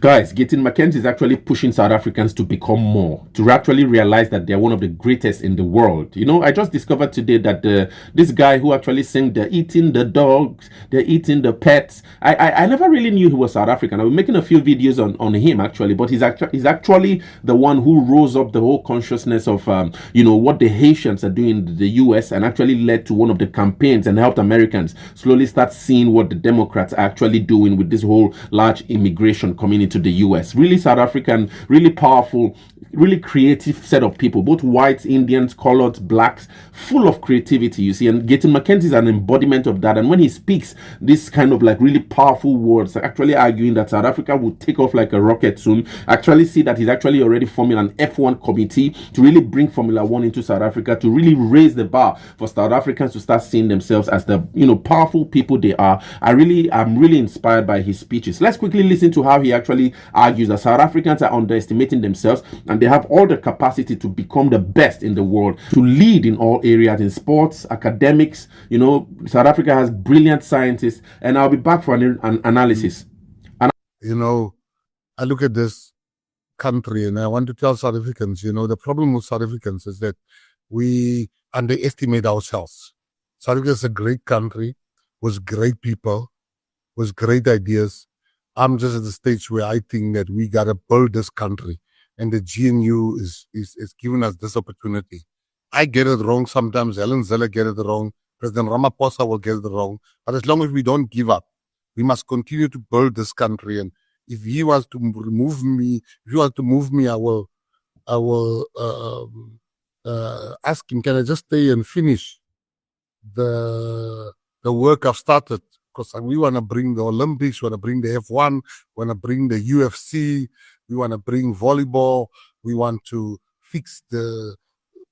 Guys, getting McKenzie is actually pushing South Africans to become more, to actually realize that they're one of the greatest in the world. You know, I just discovered today that this guy who actually sang "They're eating the dogs, they're eating the pets." I never really knew he was South African. I was making a few videos on him actually, but he's actually the one who rose up the whole consciousness of what the Haitians are doing in the U.S. and actually led to one of the campaigns and helped Americans slowly start seeing what the Democrats are actually doing with this whole large immigration community to the US. Really South African, really powerful, really creative set of people, both whites, Indians, coloreds, blacks, full of creativity, you see. And Gaten McKenzie is an embodiment of that. And when he speaks this kind of like really powerful words, actually arguing that South Africa will take off like a rocket soon, actually see that he's actually already forming an F1 committee to really bring Formula One into South Africa, to really raise the bar for South Africans to start seeing themselves as the powerful people they are. I'm really inspired by his speeches. Let's quickly listen to how he actually argues that South Africans are underestimating themselves and they have all the capacity to become the best in the world, to lead in all areas, in sports, academics. South Africa has brilliant scientists, and I'll be back for an analysis. I look at this country and I want to tell South Africans, the problem with South Africans is that we underestimate ourselves. South Africa is a great country with great people, with great ideas. I'm just at the stage where I think that we got to build this country, and the GNU is giving us this opportunity. I get it wrong sometimes. Helen Zeller get it wrong. President Ramaphosa will get it wrong. But as long as we don't give up, we must continue to build this country. And if he wants to remove me, I will ask him, can I just stay and finish the work I've started? Because we want to bring the Olympics, we want to bring the F1, we want to bring the UFC, we want to bring volleyball, we want to fix the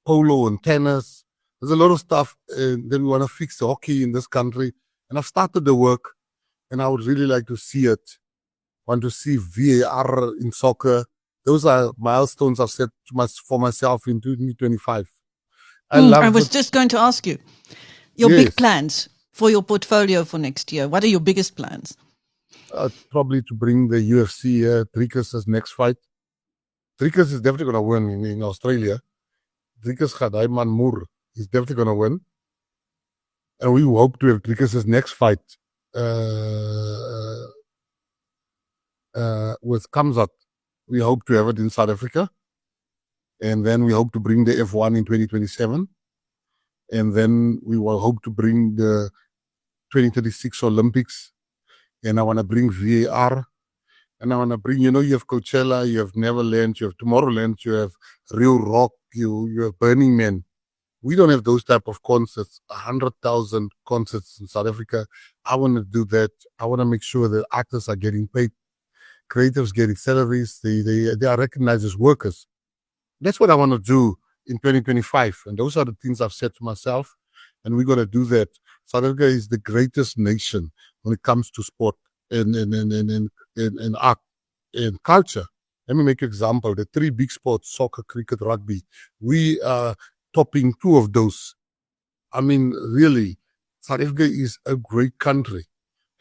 polo and tennis. There's a lot of stuff. And then we want to fix the hockey in this country. And I've started the work, and I would really like to see it. Want to see VAR in soccer. Those are milestones I've set for myself in 2025. I was just going to ask you, your big plans for your portfolio for next year. What are your biggest plans? Probably to bring the UFC Driekus' next fight. Driekus is definitely going to win in Australia. Driekus Gadaiman Moore is definitely going to win. And we hope to have Driekus' next fight with Kamzat. We hope to have it in South Africa. And then we hope to bring the F1 in 2027. And then we will hope to bring the 2036 Olympics. And I want to bring VAR. And I want to bring, you have Coachella, you have Neverland, you have Tomorrowland, you have Real Rock, you have Burning Man. We don't have those type of concerts, 100,000 concerts in South Africa. I want to do that. I want to make sure that artists are getting paid, creatives getting salaries, they are recognized as workers. That's what I want to do in 2025. And those are the things I've said to myself. And we're going to do that. South Africa is the greatest nation when it comes to sport and art and culture. Let me make an example. The three big sports, soccer, cricket, rugby, we are topping two of those. I mean, really, South Africa is a great country.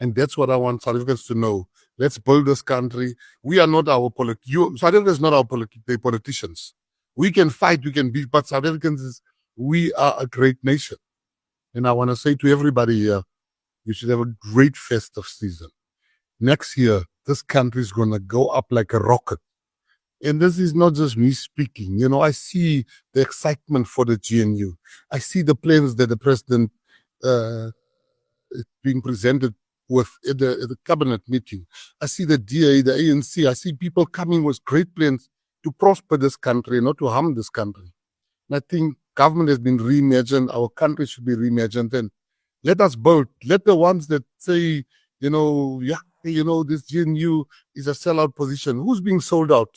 And that's what I want South Africans to know. Let's build this country. We are not our South Africa is not our politicians. We can fight, we can beat, but South Africans, we are a great nation. And I want to say to everybody here, you should have a great festive season. Next year, this country is going to go up like a rocket. And this is not just me speaking. I see the excitement for the GNU. I see the plans that the president is being presented with at the cabinet meeting. I see the DA, the ANC. I see people coming with great plans to prosper this country, not to harm this country. And I think government has been reimagined. Our country should be reimagined. And let us build. Let the ones that say, this GNU is a sellout position. Who's being sold out?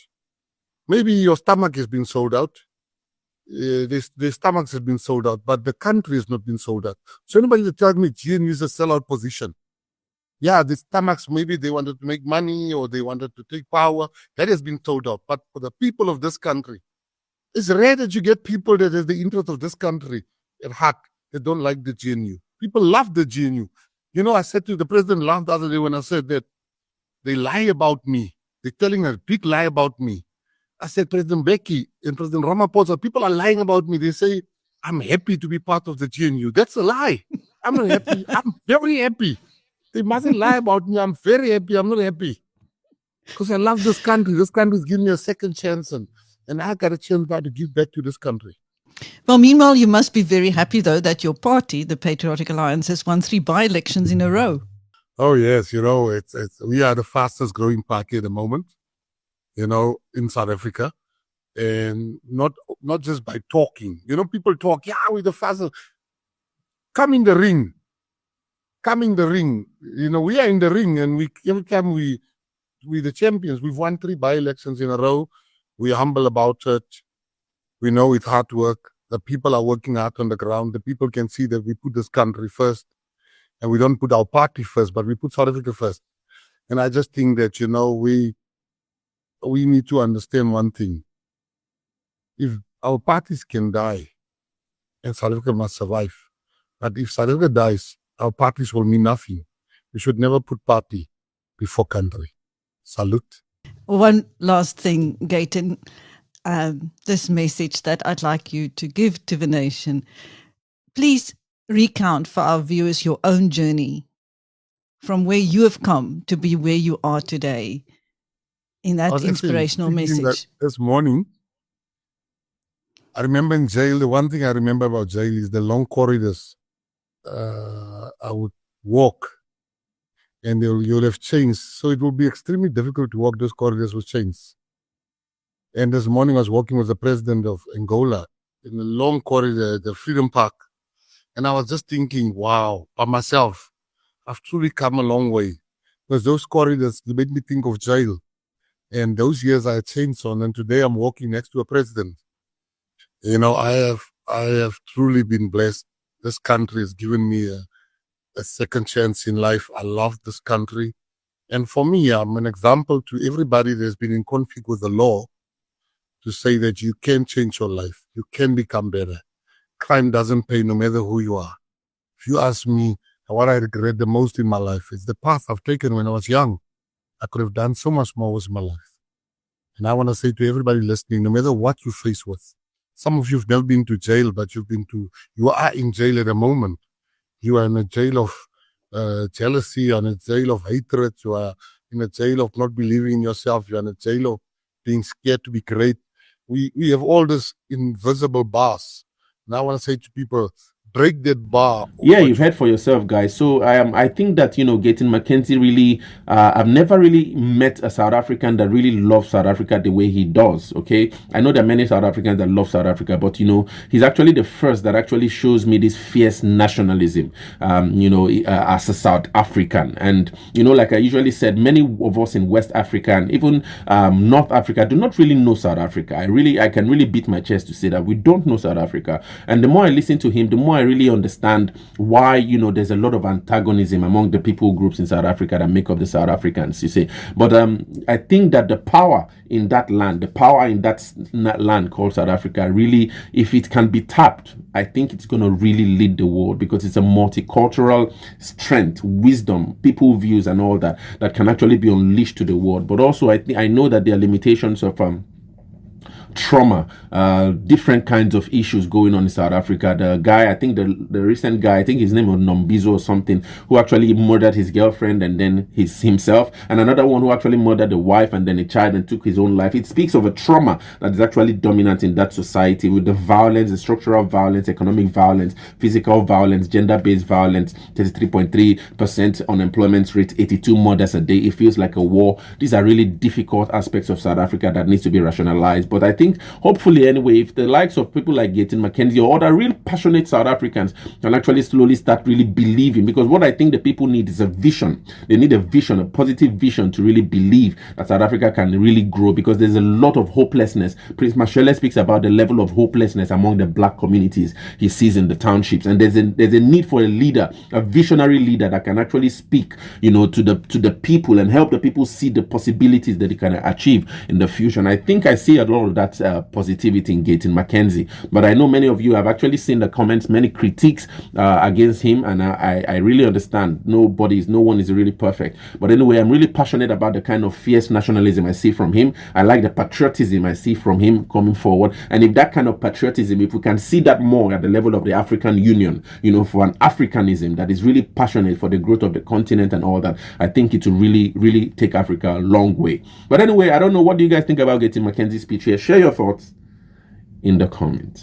Maybe your stomach has been sold out. The stomachs have been sold out, but the country has not been sold out. So anybody that tells me GNU is a sellout position, the stomachs, maybe they wanted to make money or they wanted to take power. That has been sold out. But for the people of this country, it's rare that you get people that have the interest of this country at heart that don't like the GNU. People love the GNU. I said to the president last other day when I said that they lie about me. They're telling a big lie about me. I said, President Mbeki and President Ramaphosa, people are lying about me. They say, I'm happy to be part of the GNU. That's a lie. I'm not happy. I'm very happy. They mustn't lie about me. I'm very happy. I'm not happy. Because I love this country. This country's given me a second chance. And I got a chance now to give back to this country. Well, meanwhile, you must be very happy, though, that your party, the Patriotic Alliance, has won 3 by-elections in a row. Oh, yes. You know, we are the fastest growing party at the moment, you know, in South Africa. And not just by talking. You know, people talk, yeah, we're the fastest. Come in the ring. Come in the ring. You know, we are in the ring, and every time we're the champions. We've won 3 by-elections in a row. We're humble about it. We know it's hard work. The people are working hard on the ground. The people can see that we put this country first. And we don't put our party first, but we put South Africa first. And I just think that, you know, we need to understand one thing. If our parties can die, and South Africa must survive. But if South Africa dies, our parties will mean nothing. We should never put party before country. Salute. One last thing, Gayton. This message that I'd like you to give to the nation. Please recount for our viewers your own journey from where you have come to be where you are today in that inspirational message. That this morning, I remember in jail, the one thing I remember about jail is the long corridors. I would walk and you'll have chains. So it will be extremely difficult to walk those corridors with chains. And this morning I was walking with the president of Angola in the long corridor, the Freedom Park. And I was just thinking, wow, by myself, I've truly come a long way. Because those corridors, they made me think of jail. And those years I had chains on, and today I'm walking next to a president. You know, I have truly been blessed. This country has given me a second chance in life. I love this country. And for me, I'm an example to everybody that's been in conflict with the law to say that you can change your life. You can become better. Crime doesn't pay no matter who you are. If you ask me what I regret the most in my life, it's the path I've taken when I was young. I could have done so much more with my life. And I want to say to everybody listening, no matter what you face with, some of you have never been to jail, but you are in jail at the moment. You are in a jail of jealousy, you are in a jail of hatred, you are in a jail of not believing in yourself, you are in a jail of being scared to be great. We have all this invisible bars. And I want to say to people, break that bar. Yeah, you've heard for yourself, guys. So I think that, you know, Gayton McKenzie really, I've never really met a South African that really loves South Africa the way he does. Okay, I know there are many South Africans that love South Africa, but you know, he's actually the first that actually shows me this fierce nationalism, you know, as a South African. And you know, like I usually said, many of us in West Africa and even North Africa do not really know South Africa. I can really beat my chest to say that we don't know South Africa. And the more I listen to him, the more I really understand why, you know, there's a lot of antagonism among the people groups in South Africa that make up the South Africans, you see. But I think that the power in that land, the power in that land called South Africa, really, if it can be tapped, I think it's going to really lead the world, because it's a multicultural strength, wisdom, people views and all that can actually be unleashed to the world. But also I know that there are limitations of trauma, different kinds of issues going on in South Africa. The guy, I think the recent guy, I think his name was Nombizo or something, who actually murdered his girlfriend and then himself, and another one who actually murdered the wife and then a child and took his own life. It speaks of a trauma that is actually dominant in that society, with the violence, the structural violence, economic violence, physical violence, gender-based violence, 33.3% unemployment rate, 82 murders a day. It feels like a war. These are really difficult aspects of South Africa that needs to be rationalized. But I think hopefully anyway, if the likes of people like Gayton McKenzie or other real passionate South Africans can actually slowly start really believing, because what I think the people need is a vision. They need a vision, a positive vision, to really believe that South Africa can really grow, because there's a lot of hopelessness. Prince Mashele speaks about the level of hopelessness among the black communities he sees in the townships, and there's a need for a leader, a visionary leader that can actually speak, you know, to the people and help the people see the possibilities that they can achieve in the future. And I think I see a lot of that that positivity in Gaten McKenzie. But I know many of you have actually seen the comments, many critiques against him, and I really understand. No one is really perfect. But anyway, I'm really passionate about the kind of fierce nationalism I see from him. I like the patriotism I see from him coming forward. And if that kind of patriotism, if we can see that more at the level of the African Union, for an Africanism that is really passionate for the growth of the continent and all that, I think it will really, really take Africa a long way. But anyway, I don't know. What do you guys think about Gaten McKenzie's speech here? Share your thoughts in the comments.